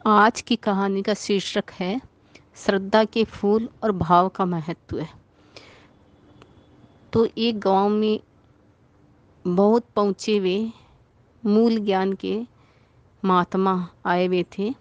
आज की कहानी का शीर्षक है श्रद्धा के फूल और भाव का महत्व। तो एक गांव में बहुत पहुँचे हुए मूल ज्ञान के महात्मा आए हुए थे,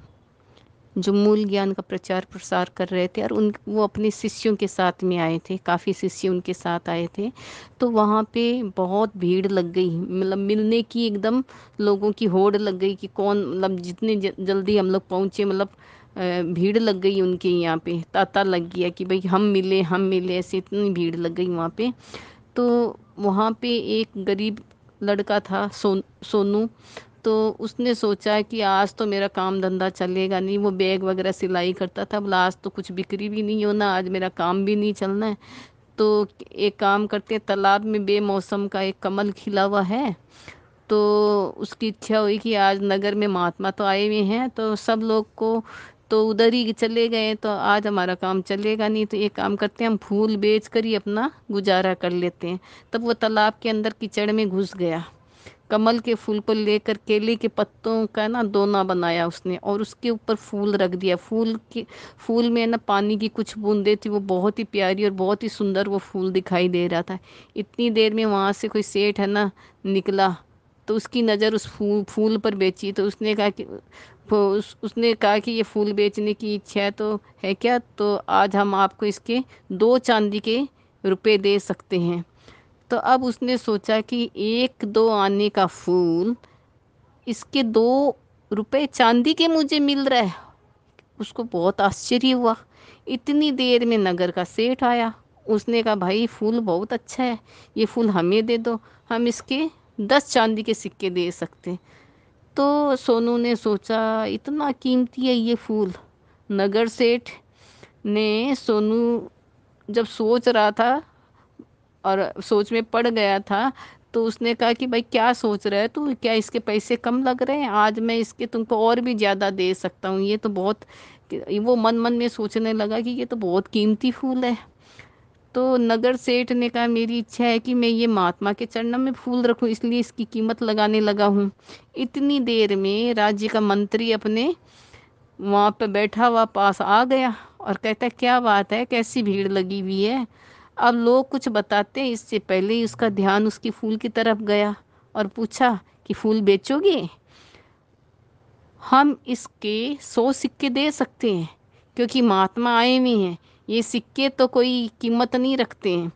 जो मूल ज्ञान का प्रचार प्रसार कर रहे थे। और उन वो अपने शिष्यों के साथ में आए थे, काफ़ी शिष्य उनके साथ आए थे। तो वहाँ पे बहुत भीड़ लग गई, मतलब मिलने की एकदम लोगों की होड़ लग गई कि कौन, मतलब जितने जल्दी हम लोग पहुँचे, मतलब भीड़ लग गई उनके यहाँ पे, तांता लग गया कि भाई हम मिले, ऐसे इतनी भीड़ लग गई वहाँ पे। तो वहाँ पे एक गरीब लड़का था, सोनू। तो उसने सोचा कि आज तो मेरा काम धंधा चलेगा नहीं। वो बैग वगैरह सिलाई करता था, बोला आज तो कुछ बिक्री भी नहीं होना, आज मेरा काम भी नहीं चलना है। तो एक काम करते हैं, तालाब में बेमौसम का एक कमल खिला हुआ है। तो उसकी इच्छा हुई कि आज नगर में महात्मा तो आए हुए हैं, तो सब लोग को तो उधर ही चले गए, तो आज हमारा काम चलेगा नहीं, तो एक काम करते हैं, हम फूल बेच कर ही अपना गुजारा कर लेते हैं। तब वो तालाब के अंदर कीचड़ में घुस गया। कमल के फूल को लेकर केले के पत्तों का ना दोना बनाया उसने, और उसके ऊपर फूल रख दिया। फूल में ना पानी की कुछ बूंदें थी, वो बहुत ही प्यारी और बहुत ही सुंदर वो फूल दिखाई दे रहा था। इतनी देर में वहाँ से कोई सेठ है ना निकला। तो उसकी नज़र उस फूल पर बेची, तो उसने कहा कि उसने कहा कि ये फूल बेचने की इच्छा है तो है क्या, तो आज हम आपको इसके 2 चांदी के रुपए दे सकते हैं। तो अब उसने सोचा कि 1-2 आने का फूल, इसके 2 रुपए चांदी के मुझे मिल रहा है। उसको बहुत आश्चर्य हुआ। इतनी देर में नगर का सेठ आया। उसने कहा भाई फूल बहुत अच्छा है, ये फूल हमें दे दो, हम इसके 10 चांदी के सिक्के दे सकते हैं। तो सोनू ने सोचा इतना कीमती है ये फूल। नगर सेठ ने सोनू जब सोच रहा था और सोच में पड़ गया था, तो उसने कहा कि भाई क्या सोच रहा है तू, क्या इसके पैसे कम लग रहे हैं? आज मैं इसके तुमको और भी ज़्यादा दे सकता हूँ, ये तो बहुत। वो मन मन में सोचने लगा कि ये तो बहुत कीमती फूल है। तो नगर सेठ ने कहा मेरी इच्छा है कि मैं ये महात्मा के चरणों में फूल रखूं, इसलिए इसकी कीमत लगाने लगा हूँ। इतनी देर में राज्य का मंत्री अपने वहाँ पे बैठा हुआ पास आ गया और कहता है क्या बात है, कैसी भीड़ लगी हुई है? अब लोग कुछ बताते हैं, इससे पहले ही उसका ध्यान उसकी फूल की तरफ गया और पूछा कि फूल बेचोगे? हम इसके 100 सिक्के दे सकते हैं, क्योंकि महात्मा आए हुए हैं। ये सिक्के तो कोई कीमत नहीं रखते हैं।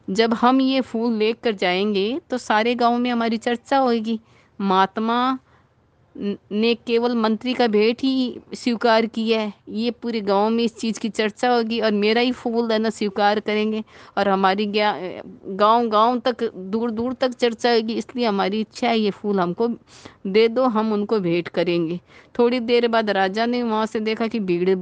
जब हम ये फूल लेकर जाएंगे तो सारे गांव में हमारी चर्चा होगी। महात्मा ने केवल मंत्री का भेंट ही स्वीकार किया है, ये पूरे गांव में इस चीज़ की चर्चा होगी, और मेरा ही फूल है ना स्वीकार करेंगे। और हमारी गांव गांव तक, दूर दूर तक चर्चा होगी। इसलिए हमारी इच्छा है ये फूल हमको दे दो, हम उनको भेंट करेंगे। थोड़ी देर बाद राजा ने वहाँ से देखा कि भीड़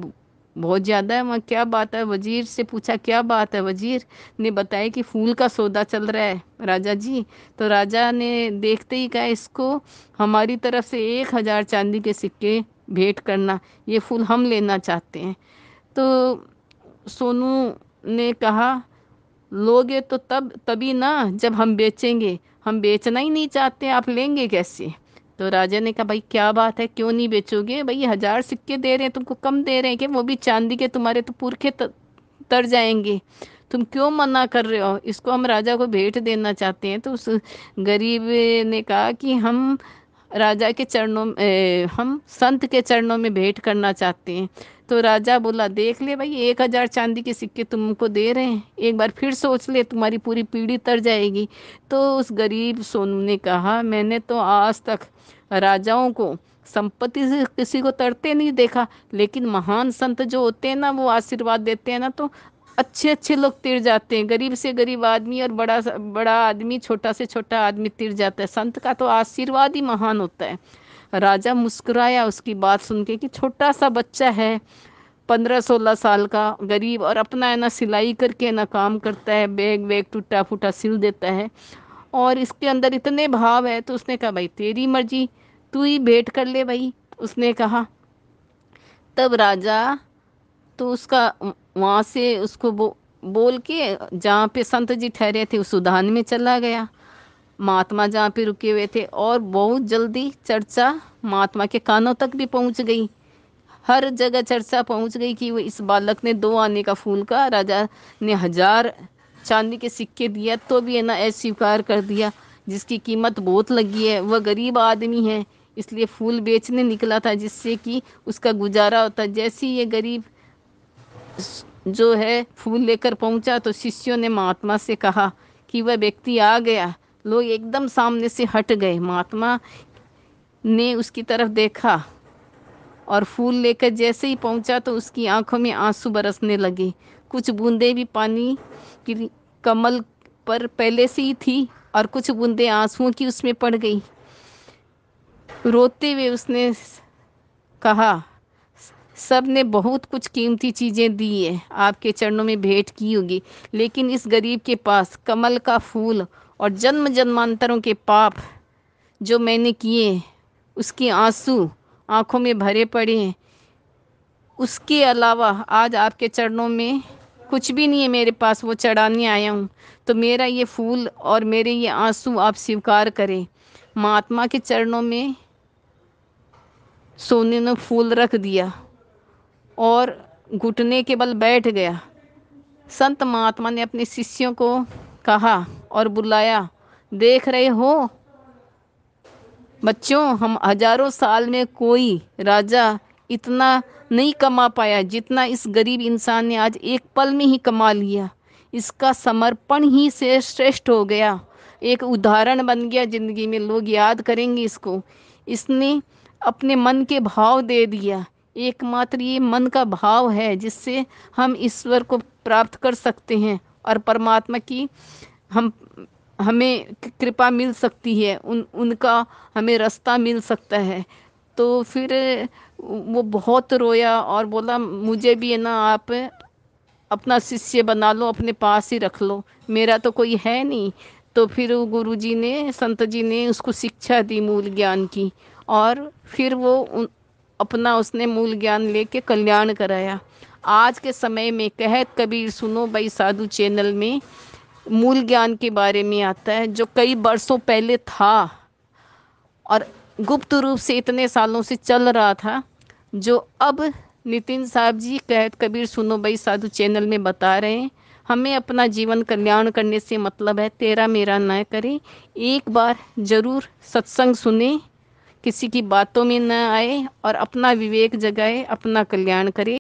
बहुत ज़्यादा है वहाँ। क्या बात है? वजीर से पूछा क्या बात है? वजीर ने बताया कि फूल का सौदा चल रहा है राजा जी। तो राजा ने देखते ही कहा इसको हमारी तरफ से 1,000 चांदी के सिक्के भेंट करना, ये फूल हम लेना चाहते हैं। तो सोनू ने कहा लोगे तो तभी ना जब हम बेचेंगे, हम बेचना ही नहीं चाहते, आप लेंगे कैसे? तो राजा ने कहा भाई क्या बात है, क्यों नहीं बेचोगे? भाई 1,000 सिक्के दे रहे हैं तुमको, कम दे रहे हैं कि वो भी चांदी के, तुम्हारे तो पुरखे तर जाएंगे। तुम क्यों मना कर रहे हो? इसको हम राजा को भेंट देना चाहते हैं। तो उस गरीब ने कहा कि हम राजा के चरणों हम संत के चरणों में भेंट करना चाहते हैं। तो राजा बोला देख ले भाई, 1,000 चांदी के सिक्के तुमको दे रहे हैं, एक बार फिर सोच ले, तुम्हारी पूरी पीढ़ी तर जाएगी। तो उस गरीब सोनू ने कहा मैंने तो आज तक राजाओं को संपत्ति से किसी को तरते नहीं देखा, लेकिन महान संत जो होते हैं ना, वो आशीर्वाद देते हैं ना, तो अच्छे अच्छे लोग तिर जाते हैं। गरीब से गरीब आदमी और बड़ा से बड़ा आदमी, छोटा से छोटा आदमी तिर जाता है। संत का तो आशीर्वाद ही महान होता है। राजा मुस्कुराया उसकी बात सुन के कि छोटा सा बच्चा है, 15-16 साल का, गरीब, और अपना है ना सिलाई करके ना काम करता है, बैग वैग टूटा फूटा सिल देता है, और इसके अंदर इतने भाव है। तो उसने कहा भाई तेरी मर्जी, तू ही भेंट कर ले भाई, उसने कहा। तब राजा तो उसका वहाँ से उसको बोल के जहाँ पे संत जी ठहरे थे उस उद्यान में चला गया। महात्मा जहाँ पे रुके हुए थे, और बहुत जल्दी चर्चा महात्मा के कानों तक भी पहुँच गई। हर जगह चर्चा पहुँच गई कि वो इस बालक ने 2 आने का फूल का, राजा ने 1000 चांदी के सिक्के दिया तो भी है ना अस्वीकार कर दिया, जिसकी कीमत बहुत लगी है। वह गरीब आदमी है, इसलिए फूल बेचने निकला था जिससे कि उसका गुजारा होता। जैसे ही ये गरीब जो है फूल लेकर पहुंचा तो शिष्यों ने महात्मा से कहा कि वह व्यक्ति आ गया। लोग एकदम सामने से हट गए। महात्मा ने उसकी तरफ देखा और फूल लेकर जैसे ही पहुंचा तो उसकी आंखों में आंसू बरसने लगे। कुछ बूंदें भी पानी की कमल पर पहले से ही थी और कुछ बूंदें आंसुओं की उसमें पड़ गई। रोते हुए उसने कहा, सब ने बहुत कुछ कीमती चीज़ें दी है, आपके चरणों में भेंट की होगी, लेकिन इस गरीब के पास कमल का फूल और जन्म जन्मांतरों के पाप जो मैंने किए उसके आंसू आंखों में भरे पड़े हैं। उसके अलावा आज आपके चरणों में कुछ भी नहीं है मेरे पास, वो चढ़ाने आया हूँ। तो मेरा ये फूल और मेरे ये आंसू आप स्वीकार करें। महात्मा के चरणों में सोने ने फूल रख दिया और घुटने के बल बैठ गया। संत महात्मा ने अपने शिष्यों को कहा और बुलाया, देख रहे हो बच्चों, हम हजारों साल में कोई राजा इतना नहीं कमा पाया जितना इस गरीब इंसान ने आज एक पल में ही कमा लिया। इसका समर्पण ही से श्रेष्ठ हो गया, एक उदाहरण बन गया जिंदगी में, लोग याद करेंगे इसको। इसने अपने मन के भाव दे दिया। एकमात्र ये मन का भाव है जिससे हम ईश्वर को प्राप्त कर सकते हैं और परमात्मा की हम हमें कृपा मिल सकती है, उनका हमें रास्ता मिल सकता है। तो फिर वो बहुत रोया और बोला, मुझे भी है ना आप अपना शिष्य बना लो, अपने पास ही रख लो, मेरा तो कोई है नहीं। तो फिर गुरुजी ने, संत जी ने उसको शिक्षा दी मूल ज्ञान की, और फिर वो अपना उसने मूल ज्ञान लेके कल्याण कराया। आज के समय में कहत कबीर सुनो भाई साधु चैनल में मूल ज्ञान के बारे में आता है, जो कई वर्षों पहले था और गुप्त रूप से इतने सालों से चल रहा था, जो अब नितिन साहब जी कहत कबीर सुनो भाई साधु चैनल में बता रहे हैं। हमें अपना जीवन कल्याण करने से मतलब है, तेरा मेरा न करें। एक बार जरूर सत्संग सुने, किसी की बातों में न आए और अपना विवेक जगाए, अपना कल्याण करे।